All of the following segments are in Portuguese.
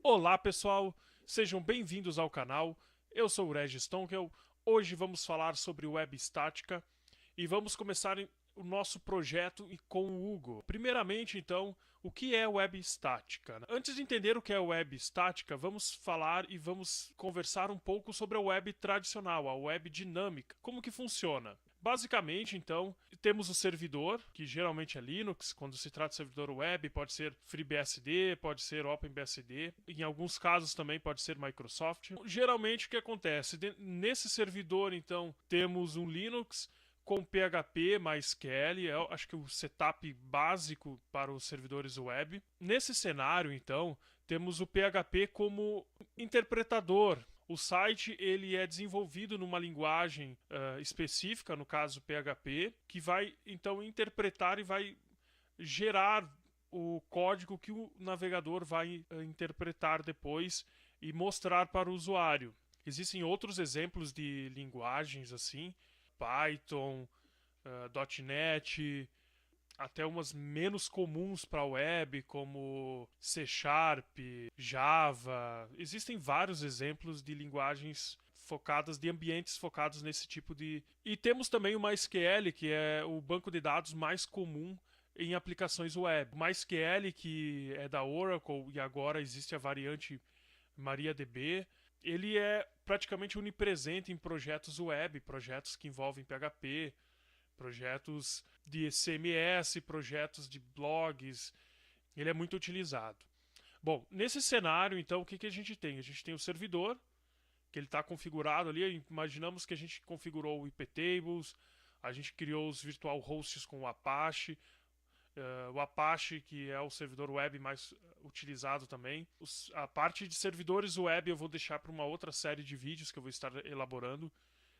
Olá pessoal, sejam bem-vindos ao canal. Eu sou o Regis Tonkel. Hoje vamos falar sobre web estática e vamos começar o nosso projeto com o Hugo. Primeiramente, então, o que é web estática? Antes de entender o que é web estática, vamos falar e vamos conversar um pouco sobre a web tradicional, a web dinâmica. Como que funciona? Basicamente, então, temos o servidor, que geralmente é Linux. Quando se trata de servidor web, pode ser FreeBSD, pode ser OpenBSD. Em alguns casos também pode ser Microsoft. Geralmente, o que acontece? Nesse servidor, então, temos um Linux com PHP, MySQL, acho que o setup básico para os servidores web. Nesse cenário, então, temos o PHP como interpretador. O site ele é desenvolvido numa linguagem específica, no caso PHP, que vai então interpretar e vai gerar o código que o navegador vai interpretar depois e mostrar para o usuário. Existem outros exemplos de linguagens assim, Python, .NET, até umas menos comuns para a web, como C Sharp, Java. Existem vários exemplos de linguagens focadas, de ambientes focados nesse tipo de. E temos também o MySQL, que é o banco de dados mais comum em aplicações web. O MySQL, que é da Oracle e agora existe a variante MariaDB, ele é praticamente onipresente em projetos web, projetos que envolvem PHP, projetos de CMS, projetos de blogs. Ele é muito utilizado. Bom, nesse cenário, então, o que a gente tem? A gente tem o servidor, que ele está configurado ali. Imaginamos que a gente configurou o iptables, a gente criou os virtual hosts com o Apache, o Apache, que é o servidor web mais utilizado também. A parte de servidores web eu vou deixar para uma outra série de vídeos que eu vou estar elaborando,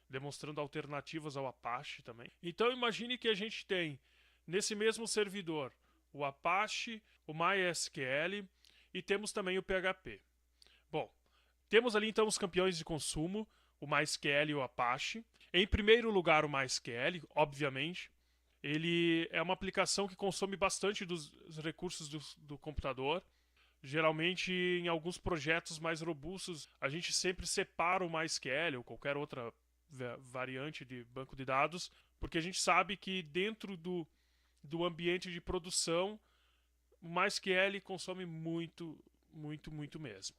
demonstrando alternativas ao Apache também. Então imagine que a gente tem nesse mesmo servidor o Apache, o MySQL e temos também o PHP. Bom, temos ali então os campeões de consumo, o MySQL e o Apache. Em primeiro lugar, o MySQL, obviamente. Ele é uma aplicação que consome bastante dos recursos do computador. Geralmente, em alguns projetos mais robustos, a gente sempre separa o MySQL ou qualquer outra variante de banco de dados, porque a gente sabe que dentro do ambiente de produção, o MySQL consome muito mesmo.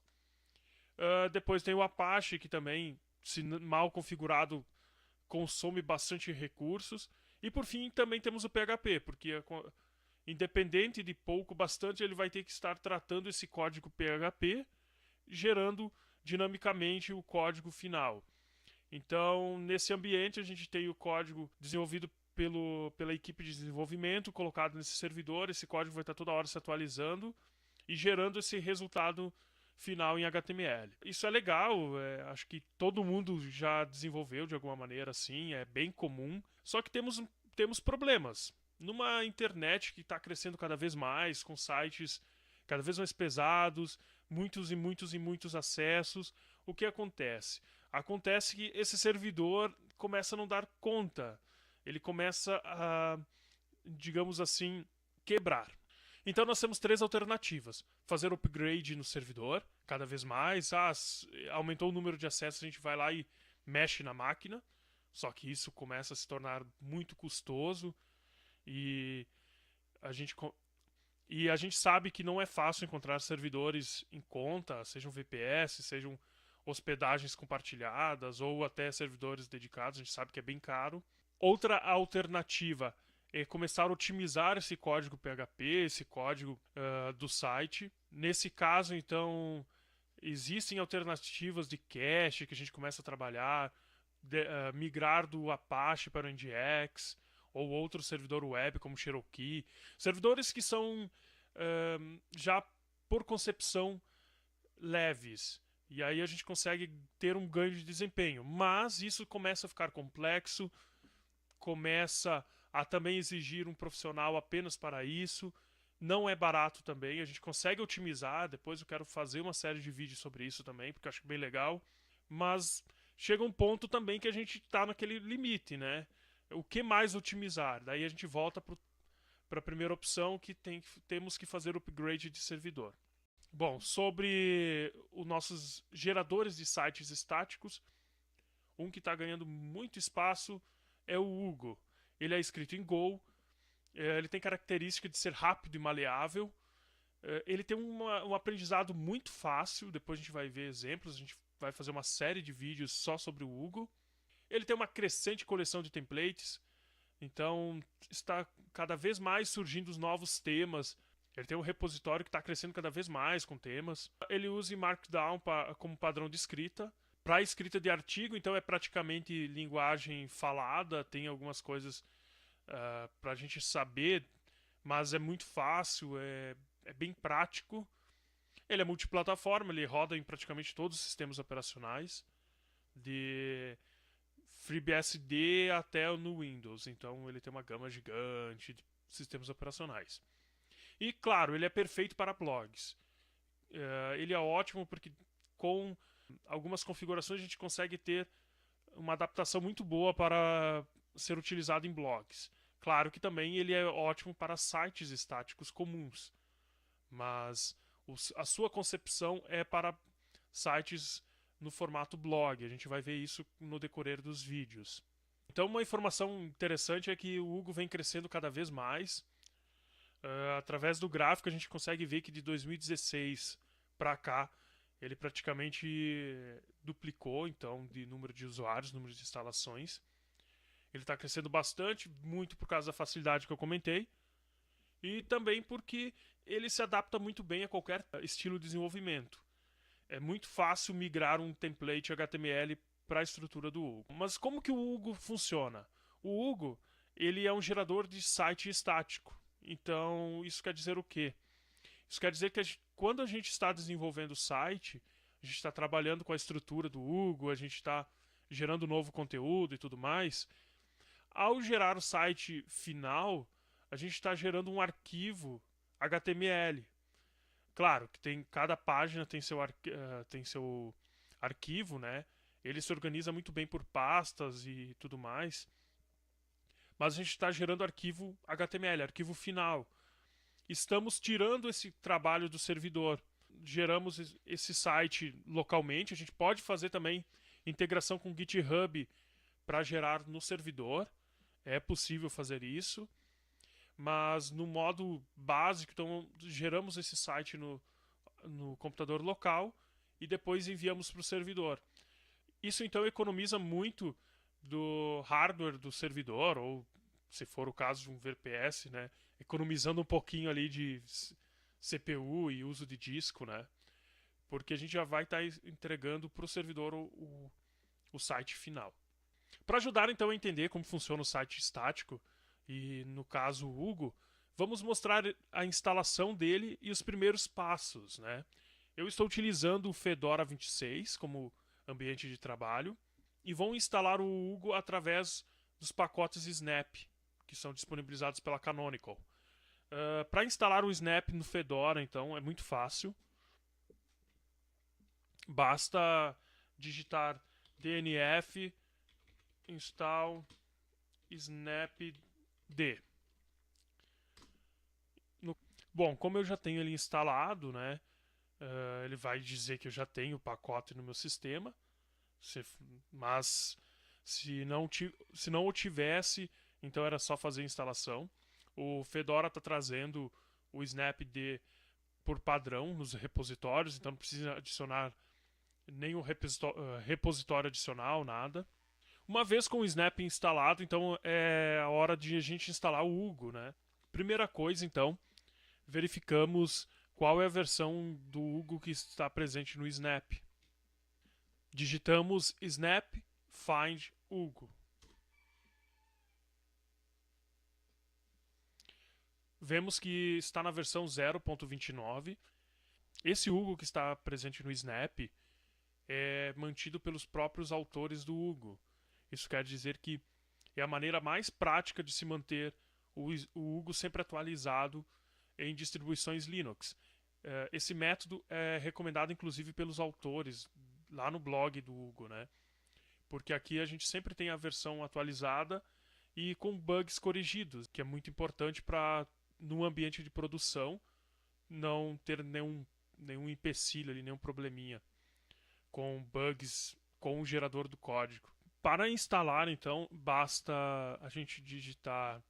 Depois tem o Apache, que também, se mal configurado, consome bastante recursos. E por fim, também temos o PHP, porque independente de pouco, bastante, ele vai ter que estar tratando esse código PHP, gerando dinamicamente o código final. Então, nesse ambiente, a gente tem o código desenvolvido pela equipe de desenvolvimento, colocado nesse servidor. Esse código vai estar toda hora se atualizando e gerando esse resultado final em HTML. Isso é legal, acho que todo mundo já desenvolveu de alguma maneira assim, é bem comum. Só que temos problemas. Numa internet que está crescendo cada vez mais, com sites cada vez mais pesados, muitos acessos, o que acontece? Acontece que esse servidor começa a não dar conta. Ele começa a, digamos assim, quebrar. Então nós temos três alternativas: fazer upgrade no servidor, cada vez mais. Aumentou o número de acessos, a gente vai lá e mexe na máquina. Só que isso começa a se tornar muito custoso e a gente a gente sabe que não é fácil encontrar servidores em conta, sejam VPS, sejam hospedagens compartilhadas ou até servidores dedicados. A gente sabe que é bem caro. Outra alternativa é começar a otimizar esse código PHP, esse código do site. Nesse caso, então, existem alternativas de cache que a gente começa a trabalhar, migrar do Apache para o NGX ou outro servidor web como Cherokee. Servidores que são já por concepção leves. E aí a gente consegue ter um ganho de desempenho. Mas isso começa a ficar complexo, começa a também exigir um profissional apenas para isso. Não é barato também, a gente consegue otimizar. Depois eu quero fazer uma série de vídeos sobre isso também, porque eu acho bem legal. Mas chega um ponto também que a gente está naquele limite, né? O que mais otimizar? Daí a gente volta para a primeira opção, que temos que fazer upgrade de servidor. Bom, sobre os nossos geradores de sites estáticos, um que está ganhando muito espaço é o Hugo. Ele é escrito em Go, ele tem característica de ser rápido e maleável, ele tem um aprendizado muito fácil, depois a gente vai ver exemplos, a gente vai fazer uma série de vídeos só sobre o Hugo. Ele tem uma crescente coleção de templates, então está cada vez mais surgindo os novos temas. Ele tem um repositório que está crescendo cada vez mais com temas. Ele usa Markdown como padrão de escrita. Para escrita de artigo, então é praticamente linguagem falada, tem algumas coisas para a gente saber, mas é muito fácil, é bem prático. Ele é multiplataforma, ele roda em praticamente todos os sistemas operacionais, de FreeBSD até no Windows, então ele tem uma gama gigante de sistemas operacionais. E claro, ele é perfeito para blogs. Ele é ótimo porque com algumas configurações a gente consegue ter uma adaptação muito boa para ser utilizado em blogs. Claro que também ele é ótimo para sites estáticos comuns, mas a sua concepção é para sites no formato blog. A gente vai ver isso no decorrer dos vídeos. Então, uma informação interessante é que o Hugo vem crescendo cada vez mais. Através do gráfico, a gente consegue ver que de 2016 para cá, ele praticamente duplicou então de número de usuários, número de instalações. Ele está crescendo bastante, muito por causa da facilidade que eu comentei, e também porque ele se adapta muito bem a qualquer estilo de desenvolvimento. É muito fácil migrar um template HTML para a estrutura do Hugo. Mas como que o Hugo funciona? O Hugo ele é um gerador de site estático. Então, isso quer dizer o quê? Isso quer dizer que quando a gente está desenvolvendo o site, a gente está trabalhando com a estrutura do Hugo, a gente está gerando novo conteúdo e tudo mais. Ao gerar o site final, a gente está gerando um arquivo HTML. Claro que cada página tem seu arquivo, né? Ele se organiza muito bem por pastas e tudo mais. Mas a gente está gerando arquivo HTML, arquivo final. Estamos tirando esse trabalho do servidor. Geramos esse site localmente. A gente pode fazer também integração com o GitHub para gerar no servidor. É possível fazer isso. Mas no modo básico, então geramos esse site no computador local e depois enviamos para o servidor. Isso então economiza muito do hardware do servidor, ou se for o caso de um VPS, né, economizando um pouquinho ali de CPU e uso de disco, né, porque a gente já vai estar entregando para o servidor o site final. Para ajudar então a entender como funciona o site estático, e no caso o Hugo, vamos mostrar a instalação dele e os primeiros passos, né? Eu estou utilizando o Fedora 26 como ambiente de trabalho e vou instalar o Hugo através dos pacotes Snap, que são disponibilizados pela Canonical. Para instalar o Snap no Fedora, então, é muito fácil. Basta digitar dnf install snapd. Bom, como eu já tenho ele instalado, né, ele vai dizer que eu já tenho o pacote no meu sistema, mas se não o tivesse, então era só fazer a instalação. O Fedora está trazendo o snapd por padrão nos repositórios, então não precisa adicionar nenhum repositório adicional, nada. Uma vez com o Snap instalado, então é a hora de a gente instalar o Hugo, né? Primeira coisa, então, verificamos qual é a versão do Hugo que está presente no Snap. Digitamos Snap Find Hugo. Vemos que está na versão 0.29. Esse Hugo que está presente no Snap é mantido pelos próprios autores do Hugo. Isso quer dizer que é a maneira mais prática de se manter o Hugo sempre atualizado em distribuições Linux. Esse método é recomendado inclusive pelos autores lá no blog do Hugo, né? Porque aqui a gente sempre tem a versão atualizada e com bugs corrigidos, que é muito importante para no ambiente de produção não ter nenhum nenhum empecilho ali, nenhum probleminha com bugs com o gerador do código. Para instalar, então, basta a gente digitar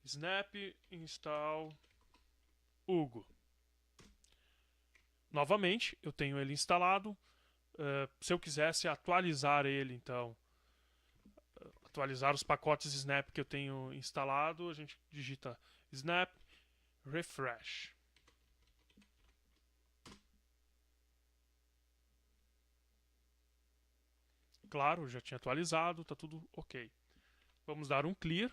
snap install Hugo. Novamente, eu tenho ele instalado. Se eu quisesse atualizar ele, então, atualizar os pacotes snap que eu tenho instalado, a gente digita snap refresh. Claro, já tinha atualizado, está tudo ok. Vamos dar um clear.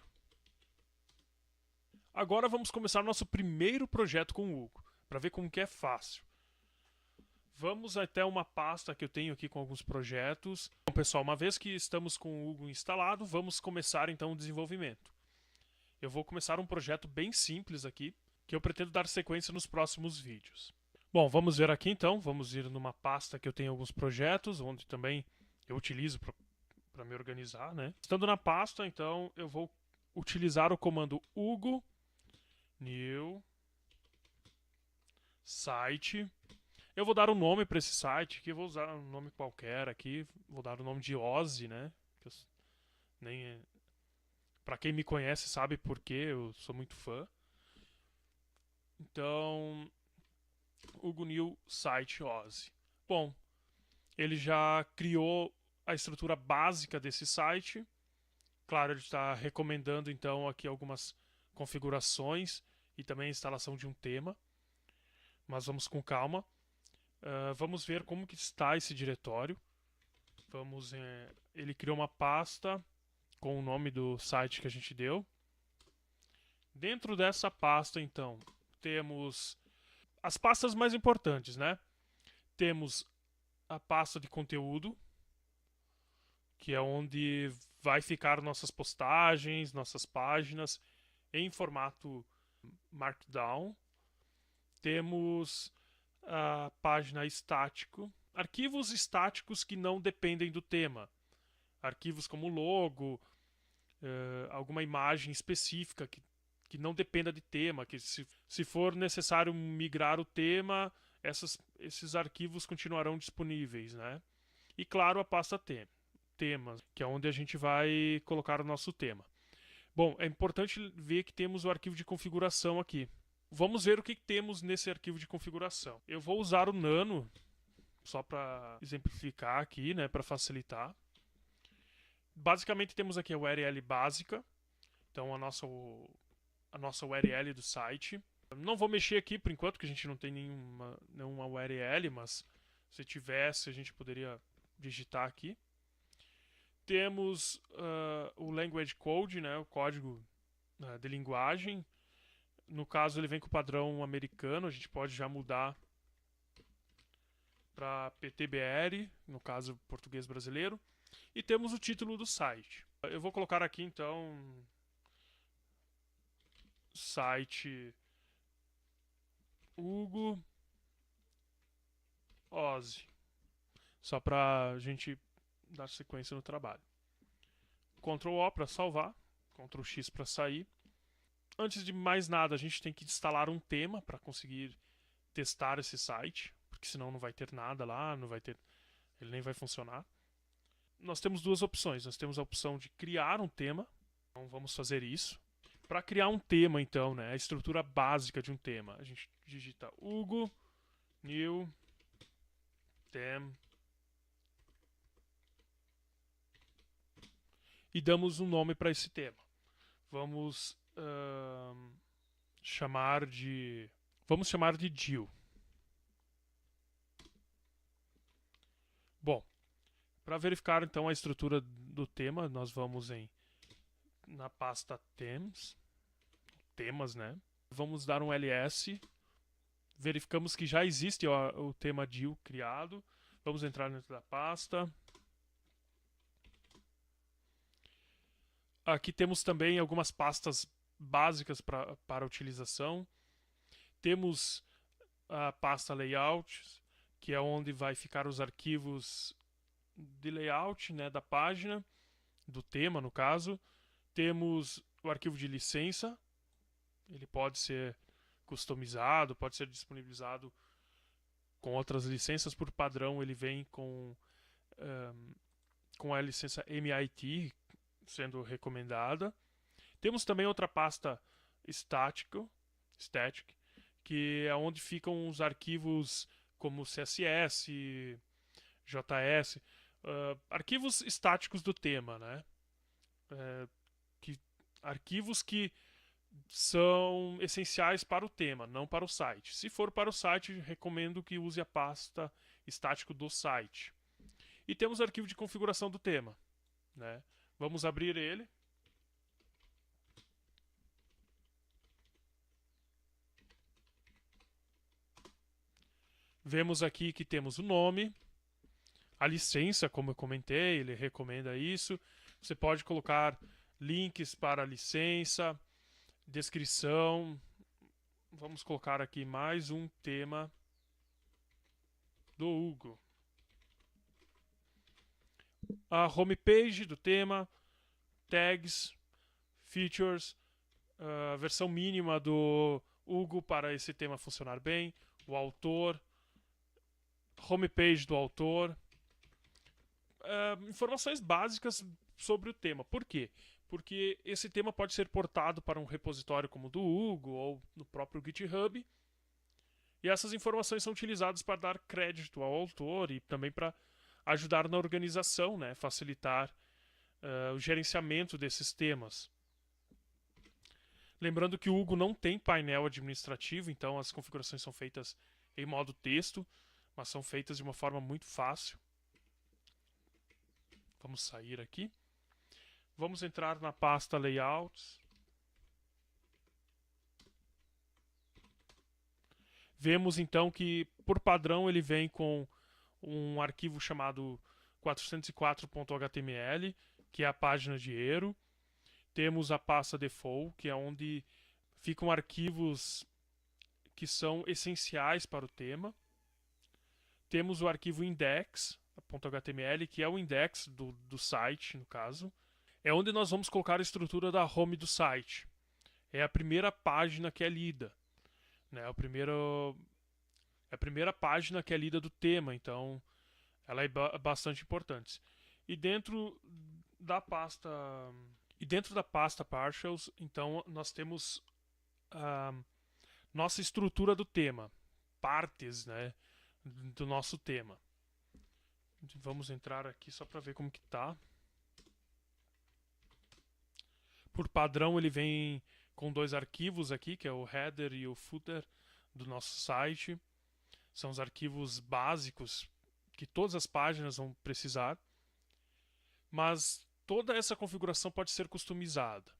Agora vamos começar nosso primeiro projeto com o Hugo, para ver como que é fácil. Vamos até uma pasta que eu tenho aqui com alguns projetos. Bom, pessoal, uma vez que estamos com o Hugo instalado, vamos começar então o desenvolvimento. Eu vou começar um projeto bem simples aqui, que eu pretendo dar sequência nos próximos vídeos. Bom, vamos ver aqui então, vamos ir numa pasta que eu tenho alguns projetos, onde também eu utilizo para me organizar, né? Estando na pasta, então, eu vou utilizar o comando Hugo new site. Eu vou dar um nome para esse site, que eu vou usar um nome qualquer aqui, vou dar o nome de Ozzy, né? Que nem para quem me conhece sabe por quê, eu sou muito fã. Então, Hugo new site Ozzy. Bom, ele já criou a estrutura básica desse site. Claro, ele está recomendando então aqui algumas configurações e também a instalação de um tema. Mas vamos com calma. Vamos ver como que está esse diretório. Ele criou uma pasta com o nome do site que a gente deu. Dentro dessa pasta, então, temos as pastas mais importantes, né? Temos a pasta de conteúdo, que é onde vai ficar nossas postagens, nossas páginas em formato Markdown. Temos a página estático, arquivos estáticos que não dependem do tema. Arquivos como logo, alguma imagem específica que não dependa de tema, que se for necessário migrar o tema, esses arquivos continuarão disponíveis, né? E claro, a pasta temas, que é onde a gente vai colocar o nosso tema. Bom, é importante ver que temos o arquivo de configuração aqui. Vamos ver o que temos nesse arquivo de configuração. Eu vou usar o Nano, só para exemplificar aqui, né, para facilitar. Basicamente temos aqui a URL básica, então a nossa URL do site. Não vou mexer aqui por enquanto, porque a gente não tem nenhuma URL, mas se tivesse a gente poderia digitar aqui. Temos o language code, né, o código de linguagem. No caso, ele vem com o padrão americano, a gente pode já mudar para PTBR, no caso, português brasileiro. E temos o título do site. Eu vou colocar aqui, então, site Hugo Ozzy, só para a gente dar sequência no trabalho. Ctrl O para salvar, Ctrl X para sair. Antes de mais nada, a gente tem que instalar um tema para conseguir testar esse site, porque senão não vai ter nada lá, ele nem vai funcionar. Nós temos duas opções. Nós temos a opção de criar um tema, então vamos fazer isso. Para criar um tema, então, né, a estrutura básica de um tema, a gente digita Hugo new theme e damos um nome para esse tema. Vamos chamar de Jill. Bom, para verificar então a estrutura do tema, nós vamos na pasta temas, né? Vamos dar um ls. Verificamos que já existe o tema Jill criado. Vamos entrar dentro da pasta. Aqui temos também algumas pastas básicas para utilização. Temos a pasta layout, que é onde vai ficar os arquivos de layout, né, da página, do tema no caso. Temos o arquivo de licença, ele pode ser customizado, pode ser disponibilizado com outras licenças. Por padrão, ele vem com a licença MIT sendo recomendada. Temos também outra pasta static, que é onde ficam os arquivos como CSS, JS, arquivos estáticos do tema, né? Arquivos que são essenciais para o tema, não para o site. Se for para o site, recomendo que use a pasta estático do site. E temos o arquivo de configuração do tema, né? Vamos abrir ele. Vemos aqui que temos o nome, a licença, como eu comentei, ele recomenda isso. Você pode colocar links para a licença, descrição. Vamos colocar aqui mais um tema do Hugo. A homepage do tema, tags, features, a versão mínima do Hugo para esse tema funcionar bem, o autor, homepage do autor, informações básicas sobre o tema. Por quê? Porque esse tema pode ser portado para um repositório como o do Hugo ou no próprio GitHub, e essas informações são utilizadas para dar crédito ao autor e também para ajudar na organização, né? Facilitar o gerenciamento desses temas. Lembrando que o Hugo não tem painel administrativo, então as configurações são feitas em modo texto, mas são feitas de uma forma muito fácil. Vamos sair aqui. Vamos entrar na pasta Layouts. Vemos então que, por padrão, ele vem com um arquivo chamado 404.html, que é a página de Eero. Temos a pasta Default, que é onde ficam arquivos que são essenciais para o tema. Temos o arquivo index.html, que é o index do site, no caso. É onde nós vamos colocar a estrutura da home do site. É a primeira página que é lida, né? É a primeira página que é lida do tema, então ela é bastante importante. E dentro da pasta partials, então nós temos a nossa estrutura do tema, partes, né, do nosso tema. Vamos entrar aqui só para ver como que tá. Por padrão ele vem com dois arquivos aqui, que é o header e o footer do nosso site. São os arquivos básicos que todas as páginas vão precisar. Mas toda essa configuração pode ser customizada.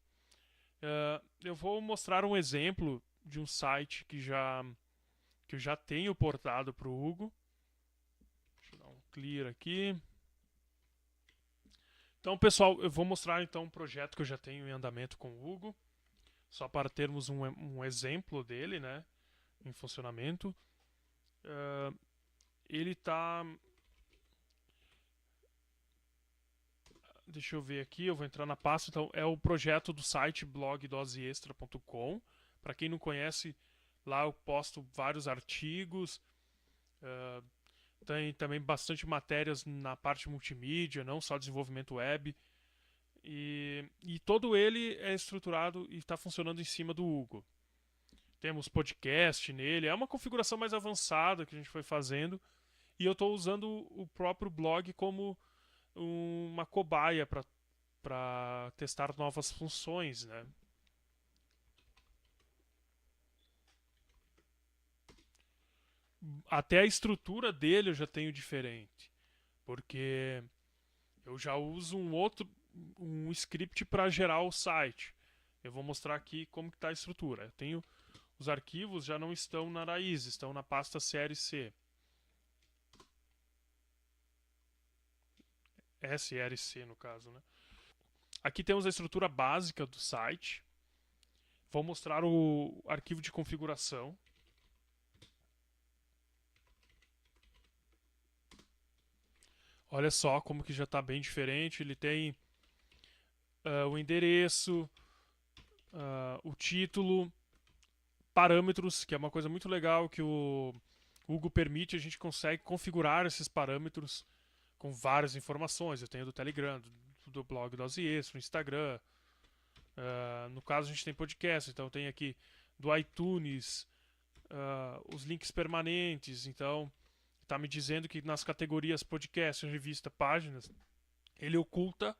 Eu vou mostrar um exemplo de um site que eu já tenho portado para o Hugo. Deixa eu dar um clear aqui. Então, pessoal, eu vou mostrar então um projeto que eu já tenho em andamento com o Hugo, só para termos um exemplo dele, né, em funcionamento. Ele está... Deixa eu ver aqui, eu vou entrar na pasta. Então, é o projeto do site blogdoseextra.com. Para quem não conhece, lá eu posto vários artigos. Tem também bastante matérias na parte multimídia, não só desenvolvimento web. E todo ele é estruturado e está funcionando em cima do Hugo. Temos podcast nele, é uma configuração mais avançada que a gente foi fazendo. E eu estou usando o próprio blog como uma cobaia para testar novas funções, né? Até a estrutura dele eu já tenho diferente, porque eu já uso um script para gerar o site. Eu vou mostrar aqui como que está a estrutura. Eu tenho os arquivos já não estão na raiz, estão na pasta série C. SRC no caso, né? Aqui temos a estrutura básica do site. Vou mostrar o arquivo de configuração. Olha só como que já está bem diferente. Ele tem o endereço, o título, parâmetros, que é uma coisa muito legal que o O Hugo permite, a gente consegue configurar esses parâmetros com várias informações. Eu tenho do Telegram, do blog do Ozzy Extra, do Instagram. No caso, a gente tem podcast, então tem aqui do iTunes, os links permanentes. Então, está me dizendo que nas categorias podcast, revista, páginas, ele oculta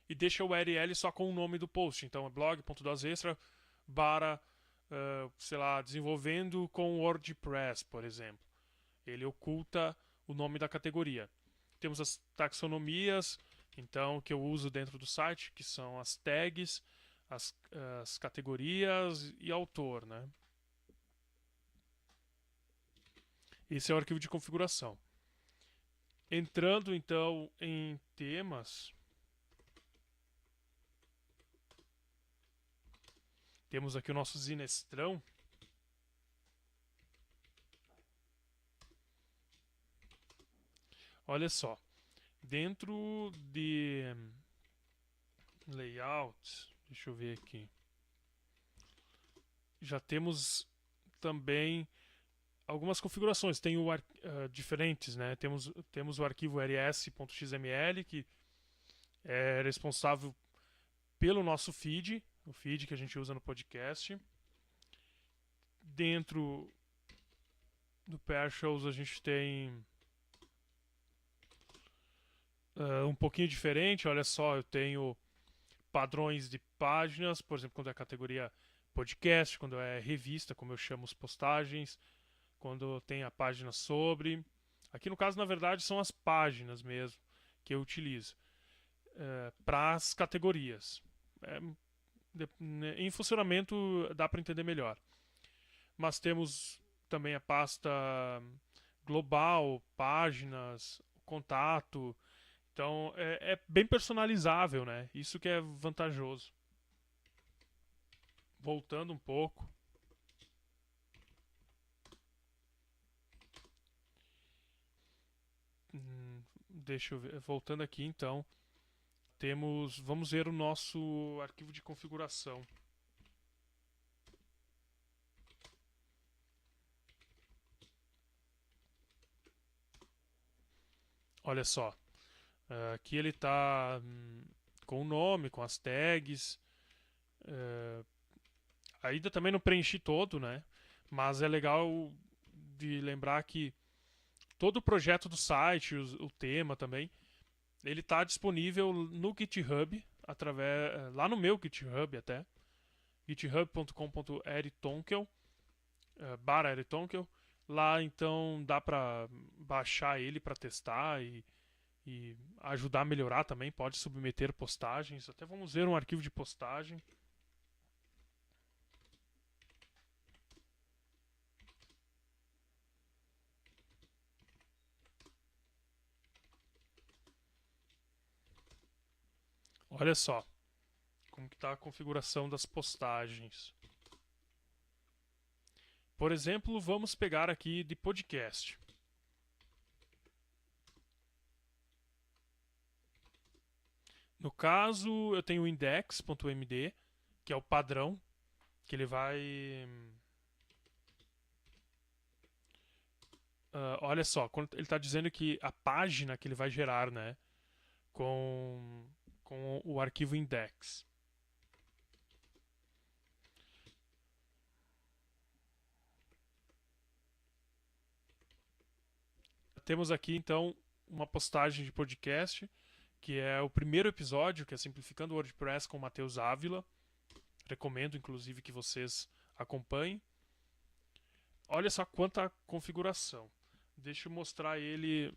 e deixa o URL só com o nome do post. Então, é blog.dosextra barra, sei lá, desenvolvendo com WordPress, por exemplo. Ele oculta o nome da categoria. Temos as taxonomias, então, que eu uso dentro do site, que são as tags, as categorias e autor, né? Esse é o arquivo de configuração. Entrando, então, em temas, temos aqui o nosso Zinestrão. Olha só, dentro de layout, deixa eu ver aqui, já temos também algumas configurações, tem diferentes, né? Temos o arquivo ls.xml, que é responsável pelo nosso feed, o feed que a gente usa no podcast. Dentro do PowerShell a gente tem um pouquinho diferente. Olha só, eu tenho padrões de páginas, por exemplo, quando é categoria podcast, quando é revista, como eu chamo as postagens, quando tem a página sobre. Aqui no caso, na verdade, são as páginas mesmo que eu utilizo para as categorias. Em funcionamento dá para entender melhor. Mas temos também a pasta global, páginas, contato. Então é bem personalizável, né? Isso que é vantajoso. Voltando um pouco. Deixa eu ver. Voltando aqui então. Vamos ver o nosso arquivo de configuração. Olha só. Aqui ele está com o nome, com as tags. Ainda também não preenchi todo, né? Mas é legal de lembrar que todo o projeto do site, o tema também, ele está disponível no GitHub, lá no meu GitHub até, github.com.eritonkel, /eritonkel. Lá então dá para baixar ele para testar e ajudar a melhorar também. Pode submeter postagens. Até vamos ver um arquivo de postagem. Olha só como que está a configuração das postagens. Por exemplo, vamos pegar aqui de podcast. No caso, eu tenho o index.md, que é o padrão, que ele vai... olha só, quando ele está dizendo que a página que ele vai gerar, né, com o arquivo index. Temos aqui, então, uma postagem de podcast, que é o primeiro episódio, que é Simplificando o WordPress com o Matheus Ávila. Recomendo, inclusive, que vocês acompanhem. Olha só quanta configuração. Deixa eu mostrar ele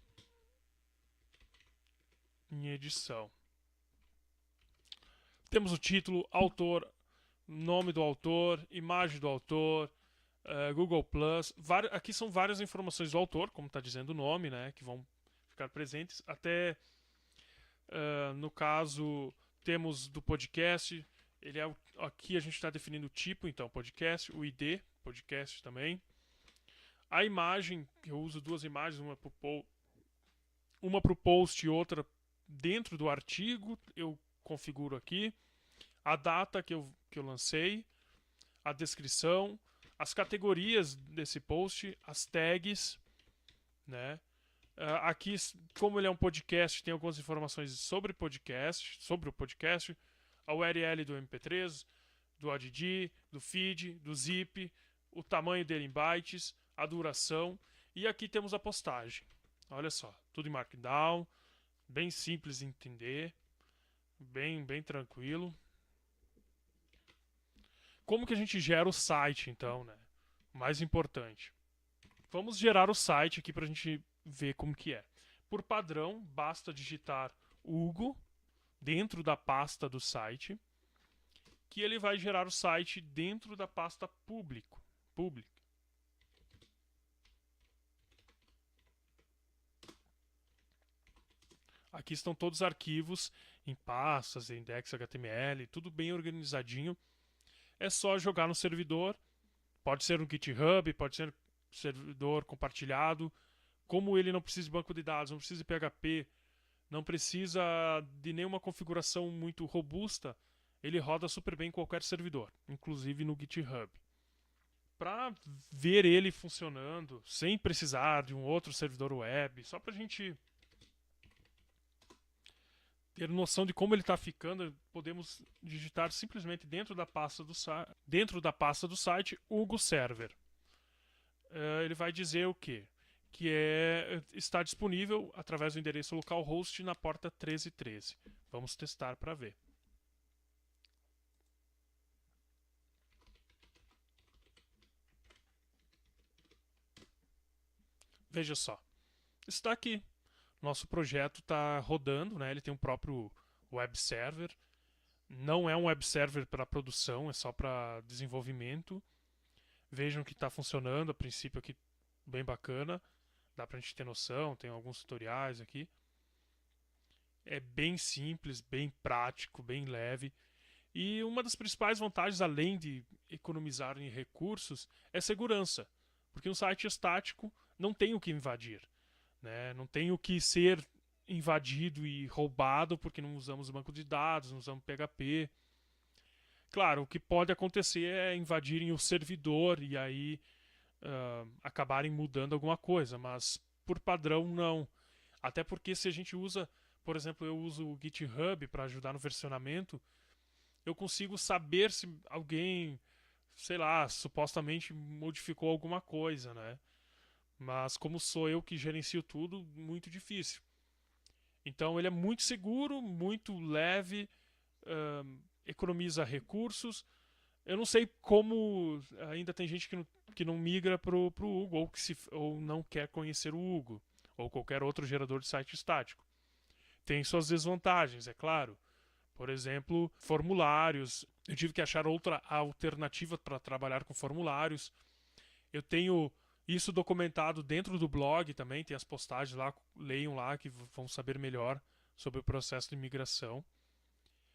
em edição. Temos o título, autor, nome do autor, imagem do autor, Google+. Aqui são várias informações do autor, como está dizendo o nome, né, que vão ficar presentes. Até, no caso, temos do podcast. Aqui a gente está definindo o tipo, então, podcast, o ID, podcast também. A imagem, eu uso duas imagens, uma para o post e outra dentro do artigo, eu configuro aqui. A data que eu lancei, a descrição, as categorias desse post, as tags, né? Aqui, como ele é um podcast, tem algumas informações sobre o podcast, a URL do MP3, do ADD, do feed, do zip, o tamanho dele em bytes, a duração, e aqui temos a postagem. Olha só, tudo em Markdown, bem simples de entender, bem tranquilo. Como que a gente gera o site, então, né? O mais importante. Vamos gerar o site aqui para a gente ver como que é. Por padrão, basta digitar Hugo dentro da pasta do site, que ele vai gerar o site dentro da pasta pública. Aqui estão todos os arquivos em pastas, index.html, tudo bem organizadinho. É só jogar no servidor. Pode ser no GitHub, pode ser servidor compartilhado. Como ele não precisa de banco de dados, não precisa de PHP, não precisa de nenhuma configuração muito robusta, ele roda super bem em qualquer servidor, inclusive no GitHub. Para ver ele funcionando, sem precisar de um outro servidor web, só para a gente ter noção de como ele está ficando, podemos digitar simplesmente dentro da pasta do site Hugo Server. Ele vai dizer o quê? Que está disponível através do endereço localhost na porta 1313. Vamos testar para ver. Veja só, está aqui. Nosso projeto está rodando, né? Ele tem um próprio web server. Não é um web server para produção, é só para desenvolvimento. Vejam que está funcionando, a princípio aqui bem bacana. Dá pra gente ter noção, tem alguns tutoriais aqui. É bem simples, bem prático, bem leve. E uma das principais vantagens, além de economizar em recursos, é segurança. Porque um site estático não tem o que invadir, né? Não tem o que ser invadido e roubado porque não usamos banco de dados, não usamos PHP. Claro, o que pode acontecer é invadirem o servidor e aí acabarem mudando alguma coisa, mas por padrão não. Até porque se a gente usa, por exemplo, eu uso o GitHub para ajudar no versionamento, eu consigo saber se alguém, sei lá, supostamente modificou alguma coisa, né? Mas como sou eu que gerencio tudo, muito difícil. Então ele é muito seguro, muito leve, economiza recursos. Eu não sei como ainda tem gente que não migra pro Hugo ou não quer conhecer o Hugo ou qualquer outro gerador de site estático. Tem suas desvantagens, é claro. Por exemplo, formulários. Eu tive que achar outra alternativa para trabalhar com formulários. Eu tenho isso documentado dentro do blog também, tem as postagens lá, leiam lá que vão saber melhor sobre o processo de migração.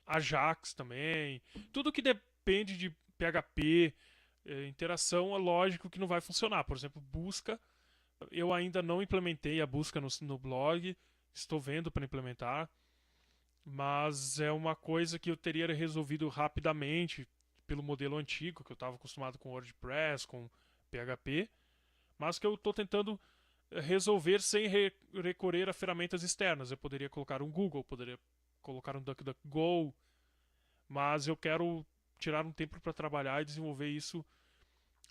Ajax também. Tudo que depende de PHP, interação, é lógico que não vai funcionar. Por exemplo, busca. Eu ainda não implementei a busca no blog. Estou vendo para implementar. Mas é uma coisa que eu teria resolvido rapidamente pelo modelo antigo, que eu estava acostumado com WordPress, com PHP. Mas que eu estou tentando resolver sem recorrer a ferramentas externas. Eu poderia colocar um Google, poderia colocar um DuckDuckGo, mas eu quero tirar um tempo para trabalhar e desenvolver isso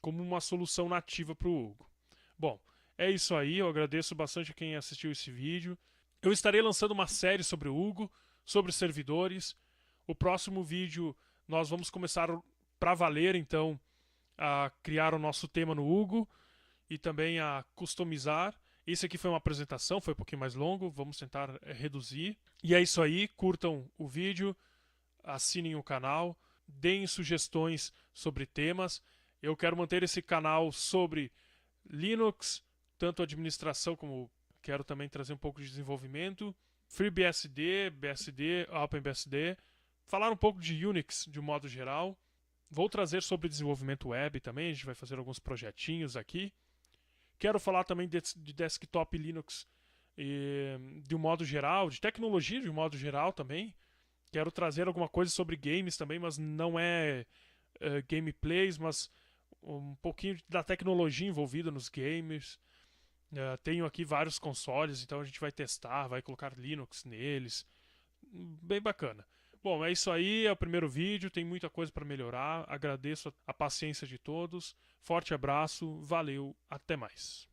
como uma solução nativa para o Hugo. Bom, é isso aí, eu agradeço bastante a quem assistiu esse vídeo. Eu estarei lançando uma série sobre o Hugo, sobre servidores. O próximo vídeo nós vamos começar para valer, então, a criar o nosso tema no Hugo e também a customizar. Esse aqui foi uma apresentação, foi um pouquinho mais longo, vamos tentar reduzir. E é isso aí, curtam o vídeo, assinem o canal, deem sugestões sobre temas. Eu quero manter esse canal sobre Linux, tanto administração como quero também trazer um pouco de desenvolvimento, FreeBSD, BSD, OpenBSD, falar um pouco de Unix de um modo geral. Vou trazer sobre desenvolvimento web também, a gente vai fazer alguns projetinhos aqui. Quero falar também de desktop Linux de um modo geral, de tecnologia de um modo geral também. Quero trazer alguma coisa sobre games também, mas não é gameplays, mas um pouquinho da tecnologia envolvida nos games. Tenho aqui vários consoles, então a gente vai testar, vai colocar Linux neles. Bem bacana. Bom, é isso aí, é o primeiro vídeo, tem muita coisa para melhorar. Agradeço a paciência de todos. Forte abraço, valeu, até mais.